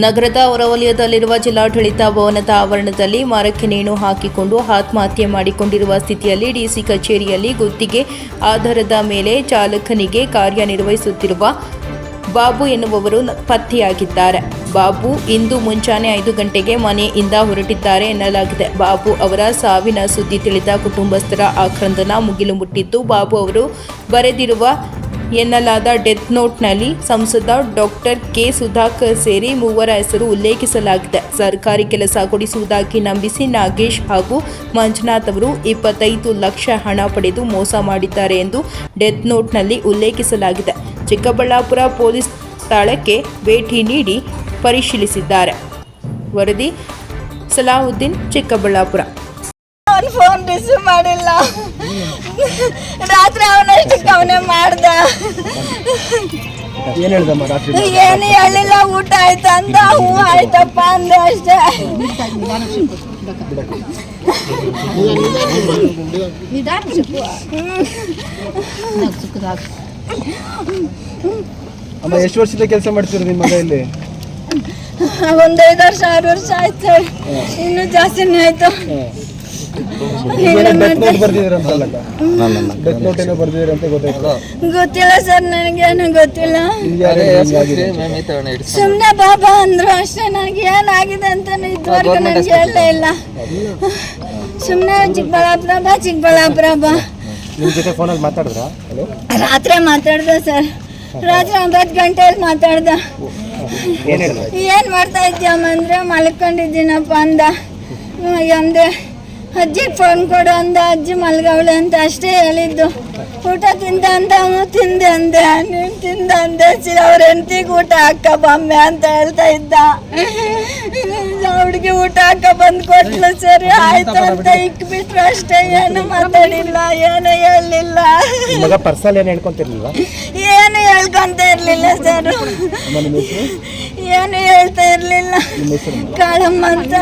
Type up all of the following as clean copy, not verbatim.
ನಗರದ ಹೊರವಲಯದಲ್ಲಿರುವ ಜಿಲ್ಲಾಡಳಿತ ಭವನದ ಆವರಣದಲ್ಲಿ ಮರಕ್ಕೆ ನೇಣು ಹಾಕಿಕೊಂಡು ಆತ್ಮಹತ್ಯೆ ಮಾಡಿಕೊಂಡಿರುವ ಸ್ಥಿತಿಯಲ್ಲಿ ಡಿಸಿ ಕಚೇರಿಯಲ್ಲಿ ಗುತ್ತಿಗೆ ಆಧಾರದ ಮೇಲೆ ಚಾಲಕನಿಗೆ ಕಾರ್ಯನಿರ್ವಹಿಸುತ್ತಿರುವ ಬಾಬು ಎನ್ನುವವರು ಪತ್ತೆಯಾಗಿದ್ದಾರೆ. ಬಾಬು ಇಂದು ಮುಂಜಾನೆ 5 ಗಂಟೆಗೆ ಮನೆಯಿಂದ ಹೊರಟಿದ್ದಾರೆ ಎನ್ನಲಾಗಿದೆ. ಬಾಬು ಅವರ ಸಾವಿನ ಸುದ್ದಿ ತಿಳಿದ ಕುಟುಂಬಸ್ಥರ ಆಕ್ರಂದನ ಮುಗಿಲು ಮುಟ್ಟಿದ್ದು, ಬಾಬು ಅವರು ಬರೆದಿರುವ ಎನ್ನಲಾದ ಡೆತ್ ನೋಟ್ನಲ್ಲಿ ಸಂಸದ ಡಾಕ್ಟರ್ ಕೆ ಸುಧಾಕರ್ ಸೇರಿ 3 ಹೆಸರು ಉಲ್ಲೇಖಿಸಲಾಗಿದೆ. ಸರ್ಕಾರಿ ಕೆಲಸ ಕೊಡಿಸುವುದಾಗಿ ನಂಬಿಸಿ ನಾಗೇಶ್ ಹಾಗೂ ಮಂಜುನಾಥ್ ಅವರು 25 ಲಕ್ಷ ಹಣ ಪಡೆದು ಮೋಸ ಮಾಡಿದ್ದಾರೆ ಎಂದು ಡೆತ್ ನೋಟ್ನಲ್ಲಿ ಉಲ್ಲೇಖಿಸಲಾಗಿದೆ. ಚಿಕ್ಕಬಳ್ಳಾಪುರ ಪೊಲೀಸ್ ಸ್ಥಳಕ್ಕೆ ಭೇಟಿ ನೀಡಿ ಪರಿಶೀಲಿಸಿದ್ದಾರೆ. ವರದಿ ಸಲಾಹುದ್ದೀನ್, ಚಿಕ್ಕಬಳ್ಳಾಪುರ. ಫೋನ್ ರಿಸೀವ್ ಮಾಡಿಲ್ಲ. ರಾತ್ರಿ ಅವನಷ್ಟಕ್ಕೆ ಅವನೇ ಮಾಡ್ದ. ಏನು ಹೇಳಿಲ್ಲ. ಊಟ ಆಯ್ತಾ ಅಂತ ಹ್ಞೂ ಆಯ್ತಪ್ಪ ಅಂದೆ ಅಷ್ಟೇ. ಎಷ್ಟು ವರ್ಷದ ಕೆಲಸ ಮಾಡ್ತೀರಿ ನಿಮ್ಮ ಮನೆಯಲ್ಲಿ? ಒಂದು 5 ವರ್ಷ ಆಯ್ತು. ಇನ್ನು ಜಾಸ್ತಿನೇ ಆಯ್ತು. ಗೊತ್ತಿಲ್ಲ ಸರ್, ನನಗೇನು ಗೊತ್ತಿಲ್ಲ. ಸುಮ್ಮನೆ ಬಾಬಾ ಅಂದ್ರು ಅಷ್ಟೇ. ನನಗೆ ಏನಾಗಿದೆ ಅಂತ ಇದುವರೆಗೂ ನನಗೆ ಹೇಳಲೇ ಇಲ್ಲ. ಸುಮ್ಮನೆ ಚಿಕ್ಕಬಳ್ಳಾಪುರ ಬಾ. ರಾತ್ರಿ ಮಾತಾಡ್ದ ಸರ್. ರಾತ್ರಿ 9 ಗಂಟೆಯಲ್ಲಿ ಮಾತಾಡ್ದ. ಏನ್ ಮಾಡ್ತಾ ಇದ್ದೀಯಮ್ಮ ಅಂದ್ರೆ ಮಲ್ಕೊಂಡಿದ್ದೀನಪ್ಪ ಅಂದ. ಅಂದೆ ಅಜ್ಜಿಗೆ ಫೋನ್ ಕೊಡು ಅಂದ. ಅಜ್ಜಿ ಮಲ್ಗವಳೆ ಅಂತ ಅಷ್ಟೇ ಹೇಳಿದ್ದು. ಊಟ ತಿಂದ ಅಂತ ತಿಂದೆ ಅಂದೆ. ನೀನು ತಿಂದ ಅಂದೆ. ಅವ್ರ ಹೆಂಡತಿಗೆ ಊಟ ಹಾಕ ಬೊಮ್ಮೆ ಅಂತ ಹೇಳ್ತಾ ಇದ್ದ. ಹುಡುಗಿ ಊಟ ಹಾಕ ಬಂದು ಕೊಟ್ಲು. ಸರಿ ಆಯ್ತು ಅಂತ ಇಕ್ಬಿಟ್ರು ಅಷ್ಟೇ. ಏನು ಮಾತಾಡಿಲ್ಲ, ಏನು ಹೇಳಲಿಲ್ಲ. ಏನು ಹೇಳ್ಕೊಂತ ಇರ್ಲಿಲ್ಲ ಸರ್. ಏನು ಹೇಳ್ತಾ ಇರ್ಲಿಲ್ಲ. ಕಾಳಮ್ಮ ಅಂತ.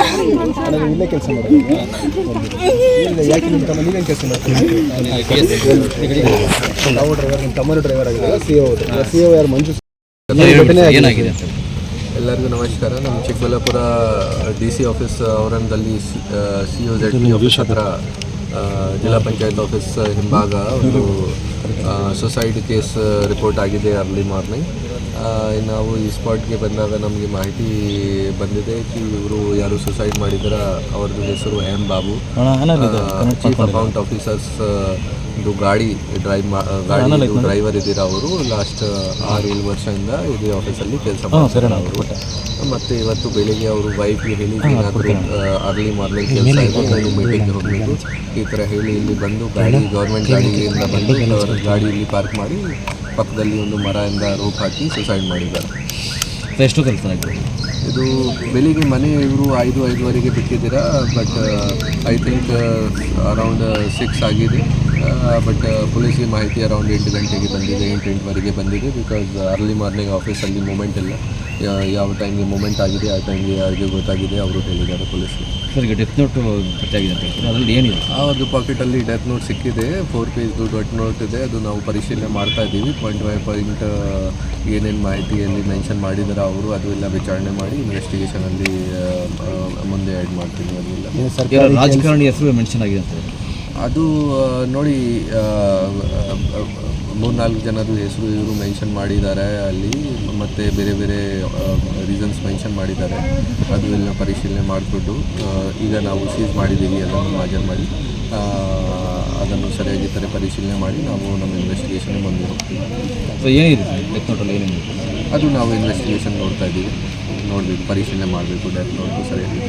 ಎಲ್ಲರಿಗೂ ನಮಸ್ಕಾರ. ನಮ್ಮ ಚಿಕ್ಕಬಳ್ಳಾಪುರ DC ಆಫೀಸ್ ಆವರಣದಲ್ಲಿ COZ ಆಫೀಸ್ ಹತ್ರ ಜಿಲ್ಲಾ ಪಂಚಾಯತ್ ಆಫೀಸ್ ಹಿಂಭಾಗ ಒಂದು ಸೊಸೈಟಿ ಕೇಸ್ ರಿಪೋರ್ಟ್ ಆಗಿದೆ ಅರ್ಲಿ ಮಾರ್ನಿಂಗ್. ನಾವು ಈ ಸ್ಪಾಟ್ಗೆ ಬಂದಾಗ ನಮಗೆ ಮಾಹಿತಿ ಬಂದಿದೆ ಕಿ ಇವರು ಯಾರು ಸುಸೈಡ್ ಮಾಡಿದಾರ ಅವ್ರದ್ದು ಹೆಸರು ಬಾಬು. ಚೀಫ್ ಅಕೌಂಟ್ ಆಫೀಸರ್ಸ್ ಇದು ಗಾಡಿ ಡ್ರೈವರ್ ಇದ್ದೀರಾ ಅವರು. ಲಾಸ್ಟ್ 6-7 ವರ್ಷದಿಂದ ಇದೇ ಆಫೀಸಲ್ಲಿ ಕೆಲಸ ಮಾಡ್ತಾರೆ ಅವರು. ಮತ್ತು ಇವತ್ತು ಬೆಳಿಗ್ಗೆ ಅವರು ವೈಫ್ಗೆ ಹೇಳಿ ಏನಾದರೂ ಅರ್ಲಿ ಮಾರ್ನಿಂಗ್ ಕೆಲಸ ಇದೆ, ಮೀಟಿಂಗ್ಗೆ ಹೋಗಬೇಕು ಈ ಥರ ಹೇಳಿ ಇಲ್ಲಿ ಬಂದು ಗೌರ್ಮೆಂಟ್ ಗಾಡಿಯಿಂದ ಬಂದು ಗಾಡಿ ಇಲ್ಲಿ ಪಾರ್ಕ್ ಮಾಡಿ ಪಕ್ಕದಲ್ಲಿ ಒಂದು ಮರದಿಂದ ರೋಪ್ ಹಾಕಿ ಸುಸೈಡ್ ಮಾಡಿದ್ದಾರೆ. ಎಷ್ಟು ಕೆಲಸ ಆಗಿದೆ ಇದು? ಬೆಳಿಗ್ಗೆ ಮನೆ ಇವರು 5-5:30 ಬಿಟ್ಟಿದ್ದೀರಾ. ಬಟ್ ಐ ಥಿಂಕ್ ಅರೌಂಡ್ 6 ಆಗಿದೆ. ಬಟ್ ಪೊಲೀಸ್ಗೆ ಮಾಹಿತಿ ಅರೌಂಡ್ 8 ಗಂಟೆಗೆ ಬಂದಿದೆ, 8-8:30 ಬಂದಿದೆ. ಬಿಕಾಸ್ ಅರ್ಲಿ ಮಾರ್ನಿಂಗ್ ಆಫೀಸಲ್ಲಿ ಮೂಮೆಂಟ್ ಇಲ್ಲ. ಯಾವ ಟೈಮ್ಗೆ ಮೂಮೆಂಟ್ ಆಗಿದೆ ಆ ಟೈಮ್ಗೆ ಯಾರಿಗೆ ಗೊತ್ತಾಗಿದೆ ಅವರು ಹೇಳಿದ್ದಾರೆ ಪೊಲೀಸ್ಗೆ. ಸರ್, ಈಗ ಡೆತ್ ನೋಟ್ ಪತ್ತೆಯಾಗಿದೆ ಅಂತ ಹೇಳ್ತಾರೆ, ಅದರಲ್ಲಿ ಏನಿದೆ? ಅದು ಪಾಕೆಟಲ್ಲಿ ಡೆತ್ ನೋಟ್ ಸಿಕ್ಕಿದೆ. 4 ಪೇಜ್ದು ಡೆತ್ ನೋಟ್ ಇದೆ. ಅದು ನಾವು ಪರಿಶೀಲನೆ ಮಾಡ್ತಾ ಇದ್ದೀವಿ. ಪಾಯಿಂಟ್ ಬೈ ಪಾಯಿಂಟ್ ಏನೇನು ಮಾಹಿತಿಯಲ್ಲಿ ಮೆನ್ಷನ್ ಮಾಡಿದಾರೆ ಅವರು ಅದು ಎಲ್ಲ ವಿಚಾರಣೆ ಮಾಡಿ ಇನ್ವೆಸ್ಟಿಗೇಷನಲ್ಲಿ ಮುಂದೆ ಆ್ಯಡ್ ಮಾಡ್ತೀವಿ. ಅದೆಲ್ಲ ರಾಜಕಾರಣಿ ಹೆಸರು ಮೆನ್ಷನ್ ಆಗಿದೆ ಅಂತ ಅದು ನೋಡಿ 3-4 ಜನದ ಹೆಸರು ಇವರು ಮೆನ್ಷನ್ ಮಾಡಿದ್ದಾರೆ ಅಲ್ಲಿ. ಮತ್ತು ಬೇರೆ ಬೇರೆ ರೀಸನ್ಸ್ ಮೆನ್ಷನ್ ಮಾಡಿದ್ದಾರೆ. ಅದು ಎಲ್ಲ ಪರಿಶೀಲನೆ ಮಾಡಿಬಿಟ್ಟು ಈಗ ನಾವು ಸೀಸ್ ಮಾಡಿದ್ದೀವಿ. ಅದನ್ನು ಹಾಜರು ಮಾಡಿ ಅದನ್ನು ಸರಿಯಾಗಿ ಪರಿಶೀಲನೆ ಮಾಡಿ ನಾವು ನಮ್ಮ ಇನ್ವೆಸ್ಟಿಗೇಷನ್ ಮುಂದೆ ಹೋಗ್ತೀವಿ. ಏನಿದೆ ಡೆತ್ ನೋಟಲ್ಲಿ ಏನಿದೆ ಅದು ನಾವು ಇನ್ವೆಸ್ಟಿಗೇಷನ್ ನೋಡ್ತಾ ಇದ್ದೀವಿ. ನೋಡಬೇಕು, ಪರಿಶೀಲನೆ ಮಾಡಬೇಕು ಡೆತ್ ನೋಟು ಸರಿಯಾಗಿ.